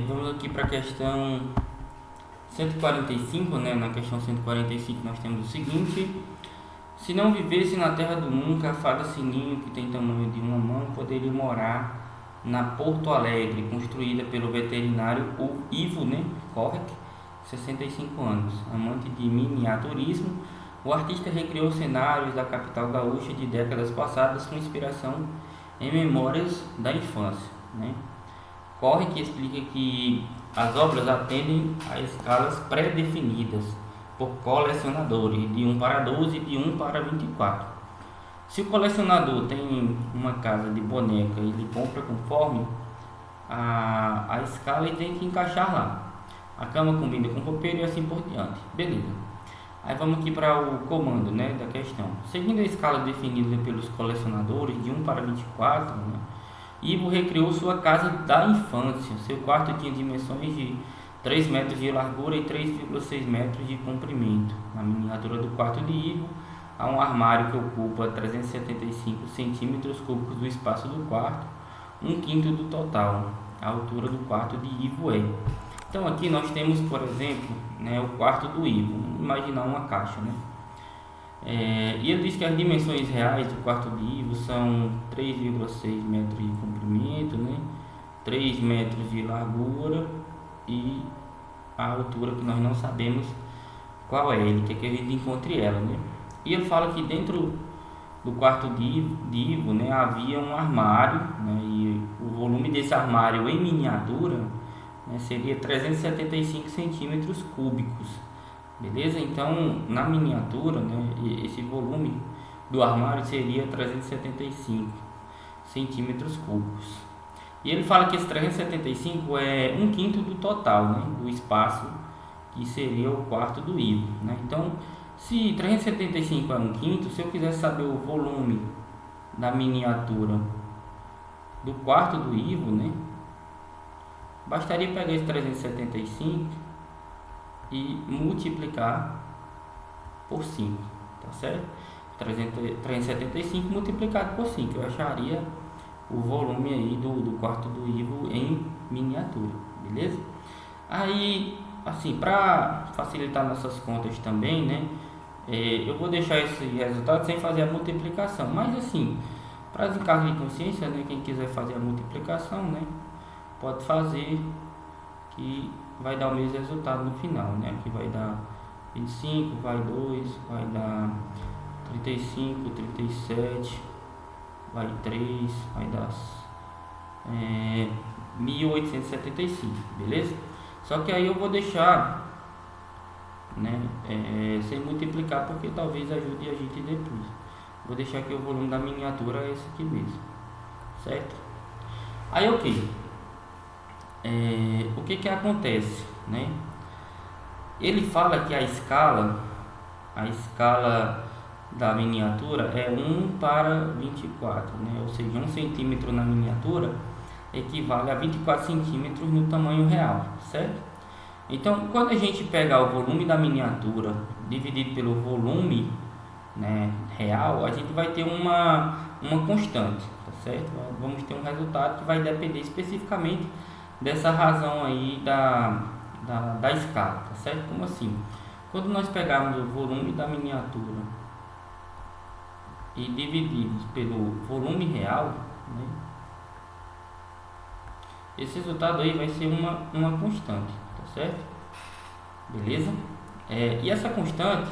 Vamos aqui para a questão 145, né? Na questão 145 nós temos o seguinte: se não vivesse na terra do nunca, a fada Sininho, que tem tamanho de uma mão, poderia morar na Porto Alegre, construída pelo veterinário o Ivo, né? Correc, 65 anos. Amante de miniaturismo, o artista recriou cenários da capital gaúcha de décadas passadas com inspiração em memórias da infância, né? Corre que explica que as obras atendem a escalas pré-definidas por colecionadores, de 1:12 e de 1:24. Se o colecionador tem uma casa de boneca e ele compra conforme a escala e tem que encaixar lá. A cama combina com o roupeiro e assim por diante. Beleza. Aí vamos aqui para o comando, né, da questão. Seguindo a escala definida pelos colecionadores de 1:24, né, Ivo recriou sua casa da infância. Seu quarto tinha dimensões de 3 metros de largura e 3,6 metros de comprimento. Na miniatura do quarto de Ivo, há um armário que ocupa 375 centímetros cúbicos do espaço do quarto, um quinto do total. A altura do quarto de Ivo é. Então aqui nós temos, por exemplo, né, o quarto do Ivo. Vamos imaginar uma caixa, né? E ele diz que as dimensões reais do quarto de Ivo são 3,6 metros de comprimento, né? 3 metros de largura e a altura que nós não sabemos qual é. Ele quer que a gente encontre ela, né? E ele fala que dentro do quarto de Ivo, né, havia um armário, né? E o volume desse armário em miniatura, né, seria 375 centímetros cúbicos. Beleza? Então, na miniatura, né, esse volume do armário seria 375 centímetros cúbicos. E ele fala que esse 375 é um quinto do total, né, do espaço que seria o quarto do Ivo, né? Então, se 375 é um quinto, se eu quiser saber o volume da miniatura do quarto do Ivo, né, bastaria pegar esse 375 e multiplicar por 5, tá certo? 375 multiplicado por 5, eu acharia o volume aí do quarto do Ivo em miniatura, beleza? Aí, assim, para facilitar nossas contas também, né? Eu vou deixar esse resultado sem fazer a multiplicação, mas assim, para as encargos de consciência, né? Quem quiser fazer a multiplicação, né? Pode fazer, que vai dar o mesmo resultado no final, né? Aqui vai dar 25, vai 2, vai dar 35, 37, vai 3, vai dar 1875, beleza? Só que aí eu vou deixar, né, sem multiplicar, porque talvez ajude a gente depois. Vou deixar aqui o volume da miniatura, esse aqui mesmo, certo? Aí ok. O que acontece, né? Ele fala que a escala da miniatura é 1:24, né? Ou seja, 1 centímetro na miniatura equivale a 24 centímetros no tamanho real, certo? Então, quando a gente pegar o volume da miniatura dividido pelo volume, né, real, a gente vai ter uma constante, tá certo? Vamos ter um resultado que vai depender especificamente dessa razão aí da escala, tá certo? Como assim? Quando nós pegarmos o volume da miniatura e dividirmos pelo volume real, né, esse resultado aí vai ser uma constante, tá certo? Beleza? E essa constante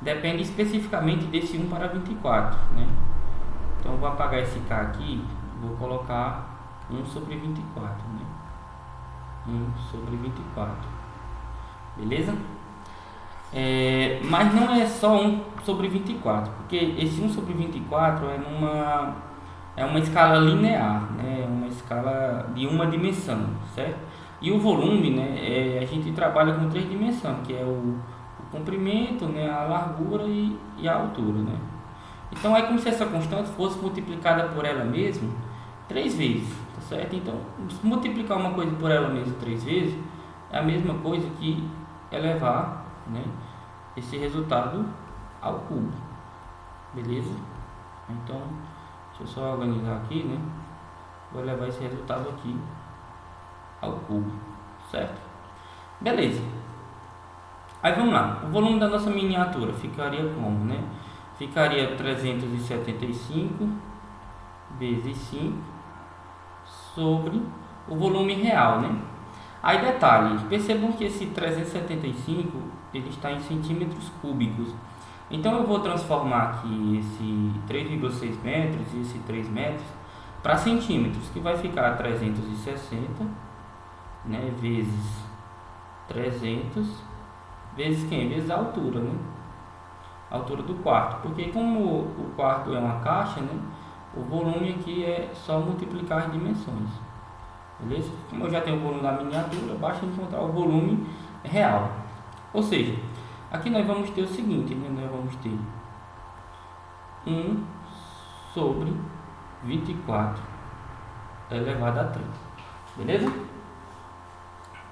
depende especificamente desse 1/24, né? Então eu vou apagar esse K aqui, vou colocar 1/24, né? 1/24, beleza? Mas não é só 1/24, porque esse 1/24 é uma escala linear, né? É uma escala de uma dimensão, certo? E o volume, né? A gente trabalha com 3 dimensões, que é o comprimento, né? A largura e a altura, né? Então é como se essa constante fosse multiplicada por ela mesma 3 vezes, tá certo? Então, multiplicar uma coisa por ela mesma 3 vezes é a mesma coisa que elevar, né, esse resultado ao cubo, beleza? Então, deixa eu só organizar aqui, né? Vou elevar esse resultado aqui ao cubo, certo? Beleza. Aí vamos lá, o volume da nossa miniatura ficaria como, né? Ficaria 375 vezes 5 sobre o volume real, né? Aí detalhe, percebam que esse 375 ele está em centímetros cúbicos. Então eu vou transformar aqui esse 3,6 metros e esse 3 metros para centímetros, que vai ficar 360, né, vezes 300 vezes quem? Vezes a altura, né? A altura do quarto, porque como o quarto é uma caixa, né, o volume aqui é só multiplicar as dimensões, beleza? Como eu já tenho o volume da miniatura, basta encontrar o volume real. Ou seja, aqui nós vamos ter o seguinte, né? Nós vamos ter 1 sobre 24 elevado a 3, beleza?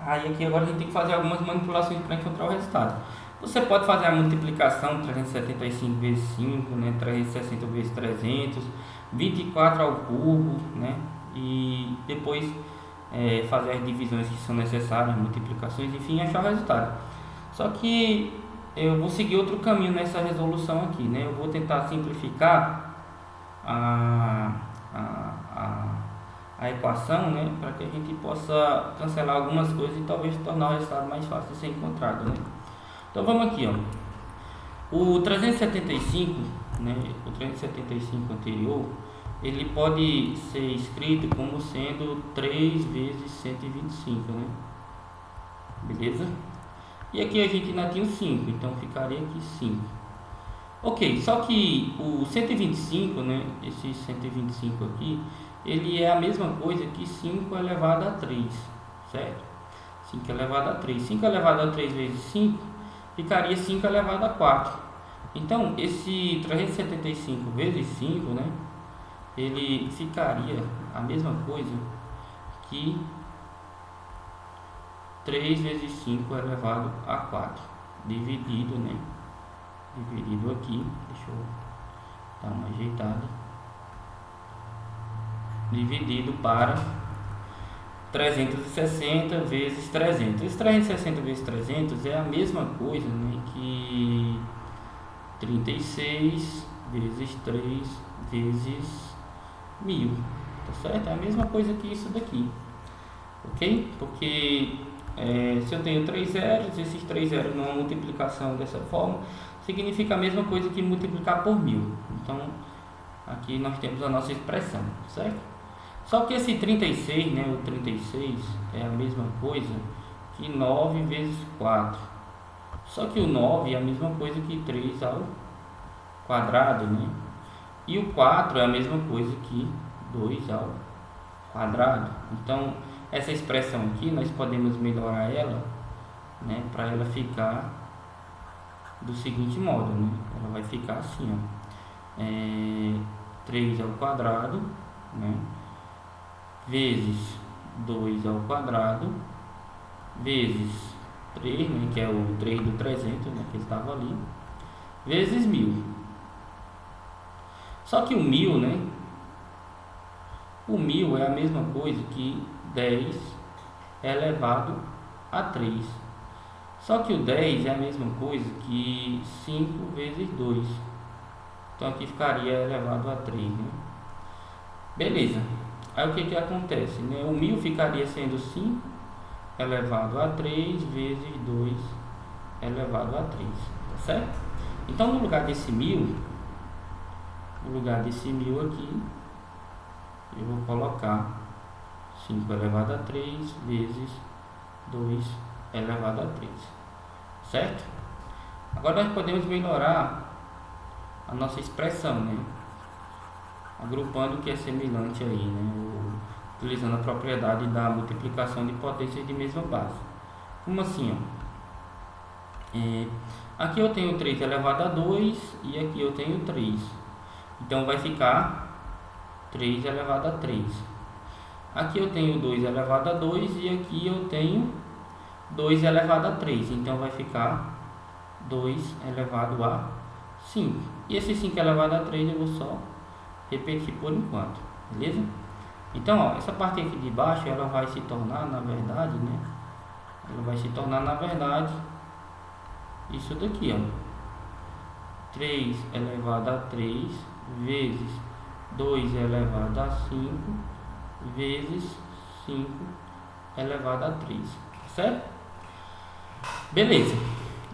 Aí aqui agora a gente tem que fazer algumas manipulações para encontrar o resultado. Você pode fazer a multiplicação 375 vezes 5, né? 360 vezes 300, 24 ao cubo, né? E depois fazer as divisões que são necessárias, multiplicações, enfim, achar o resultado. Só que eu vou seguir outro caminho nessa resolução aqui, né? Eu vou tentar simplificar a equação, né? Para que a gente possa cancelar algumas coisas e talvez tornar o resultado mais fácil de ser encontrado, né? Então vamos aqui, ó. O 375, né? O 375 anterior, ele pode ser escrito como sendo 3 vezes 125, né? Beleza? E aqui a gente ainda tinha o 5, então ficaria aqui 5. Ok, só que o 125, né? Esse 125 aqui, ele é a mesma coisa que 5 elevado a 3, certo? 5 elevado a 3. 5 elevado a 3 vezes 5 ficaria 5 elevado a 4. Então, esse 375 vezes 5, né? Ele ficaria a mesma coisa que 3 vezes 5 elevado a 4, dividido, né? Dividido aqui, deixa eu dar uma ajeitada, dividido para 360 vezes 300. Esse 360 vezes 300 é a mesma coisa, né, que 36 vezes 3 vezes 1000, tá certo? É a mesma coisa que isso daqui, ok? Porque se eu tenho 3 zeros, esses 3 zeros numa multiplicação dessa forma significa a mesma coisa que multiplicar por 1000. Então aqui nós temos a nossa expressão, certo? Só que esse 36, né, o 36 é a mesma coisa que 9 vezes 4. Só que o 9 é a mesma coisa que 3 ao quadrado, né? E o 4 é a mesma coisa que 2 ao quadrado. Então, essa expressão aqui, nós podemos melhorar ela, né, para ela ficar do seguinte modo, né? Ela vai ficar assim, ó. 3 ao quadrado, né, vezes 2 ao quadrado, vezes 3, né, que é o 3 do 300, né, que estava ali, vezes 1000. Só que o 1000, né, o 1000 é a mesma coisa que 10 elevado a 3. Só que o 10 é a mesma coisa que 5 vezes 2. Então aqui ficaria elevado a 3, né? Beleza. Aí o que acontece, né? O 1000 ficaria sendo 5 elevado a 3 vezes 2 elevado a 3, tá certo? Então no lugar desse 1000, aqui, eu vou colocar 5 elevado a 3 vezes 2 elevado a 3, certo? Agora nós podemos melhorar a nossa expressão, né? Agrupando o que é semelhante aí, né? Utilizando a propriedade da multiplicação de potências de mesma base. Como assim, ó? Aqui eu tenho 3 elevado a 2 e aqui eu tenho 3. Então vai ficar 3 elevado a 3. Aqui eu tenho 2 elevado a 2 e aqui eu tenho 2 elevado a 3. Então vai ficar 2 elevado a 5. E esse 5 elevado a 3 eu vou só repetir por enquanto, beleza? Então, ó, essa parte aqui de baixo, ela vai se tornar, na verdade, né? Ela vai se tornar, na verdade, isso daqui, ó. 3 elevado a 3 vezes 2 elevado a 5 vezes 5 elevado a 3, certo? Beleza.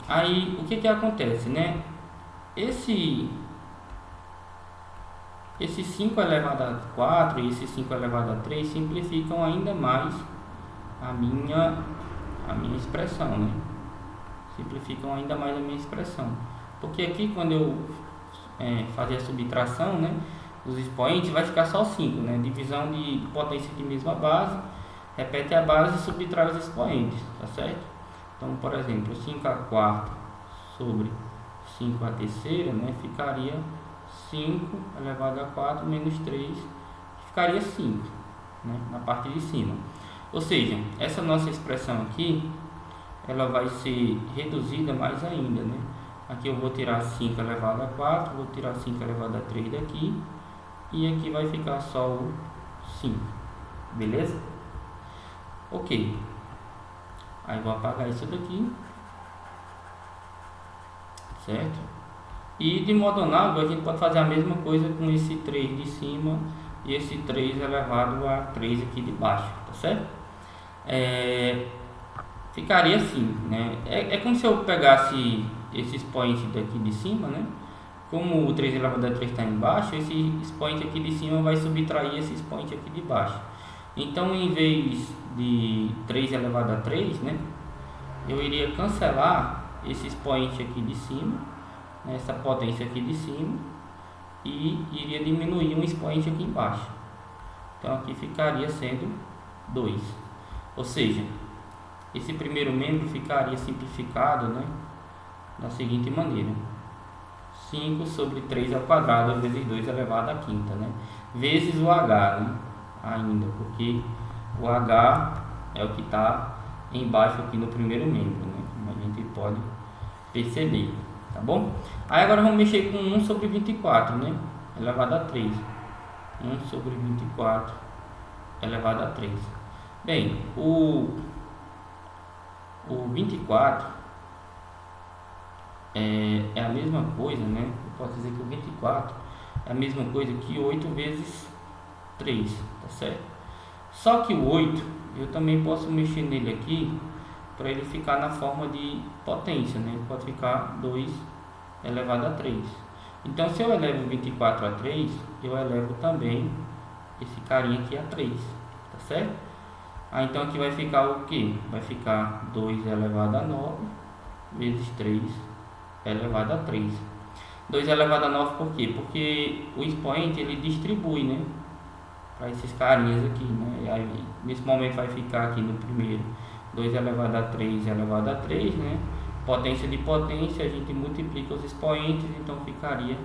Aí, o que que acontece, né? Esse 5 elevado a 4 e esse 5 elevado a 3 simplificam ainda mais a minha expressão, né? Simplificam ainda mais a minha expressão. Porque aqui, quando eu fazer a subtração, né, dos expoentes, vai ficar só 5, né? Divisão de potência de mesma base, repete a base e subtrai os expoentes, tá certo? Então, por exemplo, 5 a quarta sobre 5 a terceira, né, ficaria 5 elevado a 4 menos 3, ficaria 5, né, na parte de cima. Ou seja, essa nossa expressão aqui, ela vai ser reduzida mais ainda, né? Aqui eu vou tirar 5 elevado a 4, vou tirar 5 elevado a 3 daqui, e aqui vai ficar só o 5, beleza? Ok. Aí vou apagar isso daqui, certo? E de modo análogo, a gente pode fazer a mesma coisa com esse 3 de cima e esse 3 elevado a 3 aqui de baixo, tá certo? Ficaria assim, né? É como se eu pegasse esse expoente daqui de cima, né? Como o 3 elevado a 3 está embaixo, esse expoente aqui de cima vai subtrair esse expoente aqui de baixo. Então, em vez de 3 elevado a 3, né, eu iria cancelar esse expoente aqui de cima, né, essa potência aqui de cima, e iria diminuir um expoente aqui embaixo. Então, aqui ficaria sendo 2. Ou seja, esse primeiro membro ficaria simplificado, né, da seguinte maneira: 5 sobre 3 ao quadrado vezes 2 elevado à quinta, né, vezes o h, né, ainda, porque o h é o que está embaixo aqui no primeiro membro, né, como a gente pode perceber, tá bom? Aí agora vamos mexer com 1 sobre 24, né, elevado a 3. 1 sobre 24 elevado a 3. Bem, o 24 é a mesma coisa, né? Eu posso dizer que o 24 é a mesma coisa que 8 vezes 3, tá certo? Só que o 8, eu também posso mexer nele aqui para ele ficar na forma de potência, né? Ele pode ficar 2 elevado a 3. Então, se eu elevo 24 a 3, eu elevo também esse carinha aqui a 3, tá certo? Então aqui vai ficar o que? Vai ficar 2 elevado a 9 vezes 3 elevado a 3. 2 elevado a 9 por quê? Porque o expoente ele distribui, né, para esses carinhas aqui, né? E aí, nesse momento vai ficar aqui no primeiro 2 elevado a 3 elevado a 3, né? Potência de potência, a gente multiplica os expoentes, então ficaria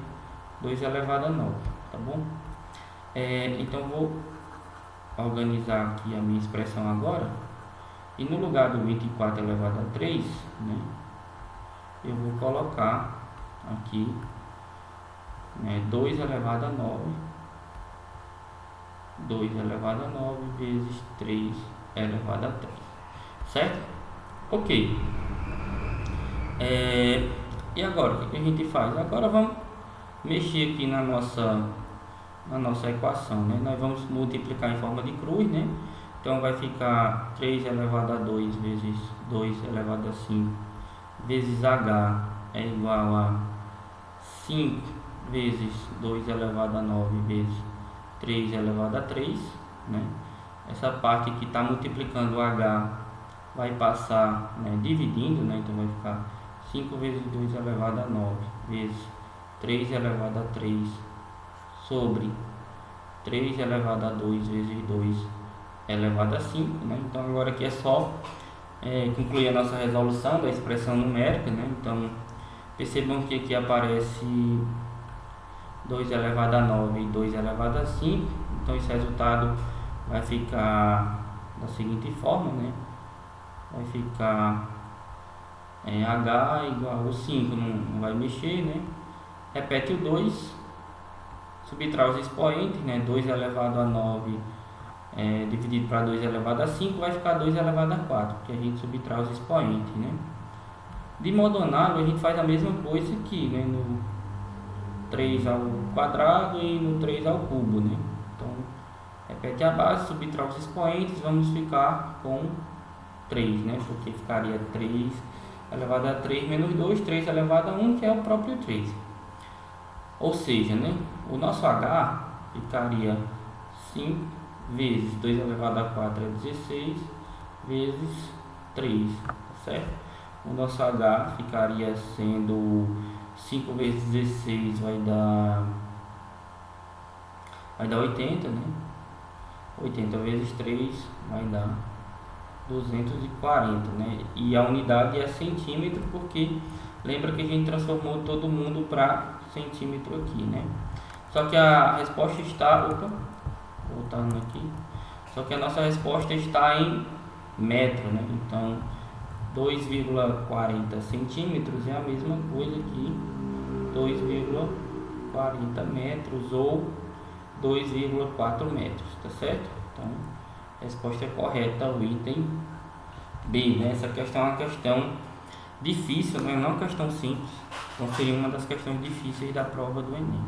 2 elevado a 9, tá bom? Então vou organizar aqui a minha expressão agora, e no lugar do 24 elevado a 3, né, eu vou colocar aqui, né, 2 elevado a 9, 2 elevado a 9 vezes 3 elevado a 3, certo? Ok. E agora, o que a gente faz? Agora vamos mexer aqui na nossa equação, né? Nós vamos multiplicar em forma de cruz, né? Então vai ficar 3 elevado a 2 vezes 2 elevado a 5 vezes h é igual a 5 vezes 2 elevado a 9 vezes 3 elevado a 3, né? Essa parte que está multiplicando o h vai passar, né, dividindo, né? Então vai ficar 5 vezes 2 elevado a 9 vezes 3 elevado a 3 sobre 3 elevado a 2 vezes 2 elevado a 5, né? Então agora aqui é só concluir a nossa resolução da expressão numérica, né? Então percebam que aqui aparece 2 elevado a 9 e 2 elevado a 5. Então esse resultado vai ficar da seguinte forma, né? Vai ficar h igual a 5, não vai mexer, né? Repete o 2, subtrai os expoentes, né? 2 elevado a 9 dividido para 2 elevado a 5, vai ficar 2 elevado a 4, porque a gente subtrai os expoentes, né? De modo análogo, a gente faz a mesma coisa aqui, né? No 3 ao quadrado e no 3 ao cubo, né? Então, repete a base, subtrai os expoentes, vamos ficar com 3, né? Porque ficaria 3 elevado a 3 menos 2, 3 elevado a 1, que é o próprio 3. Ou seja, né? O nosso H ficaria 5 vezes 2 elevado a 4 é 16, vezes 3, certo? O nosso H ficaria sendo 5 vezes 16 vai dar 80, né? 80 vezes 3 vai dar 240, né? E a unidade é centímetro, porque lembra que a gente transformou todo mundo para centímetro aqui, né? Só que a resposta está, voltando aqui, só que a nossa resposta está em metro, né? Então 2,40 centímetros é a mesma coisa que 2,40 metros ou 2,4 metros, tá certo? Então, a resposta é correta, o item B, né? Essa questão é uma questão difícil, né? Não é uma questão simples, então seria uma das questões difíceis da prova do Enem.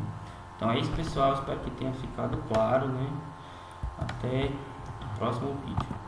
Então é isso, pessoal, espero que tenha ficado claro, né? Até o próximo vídeo.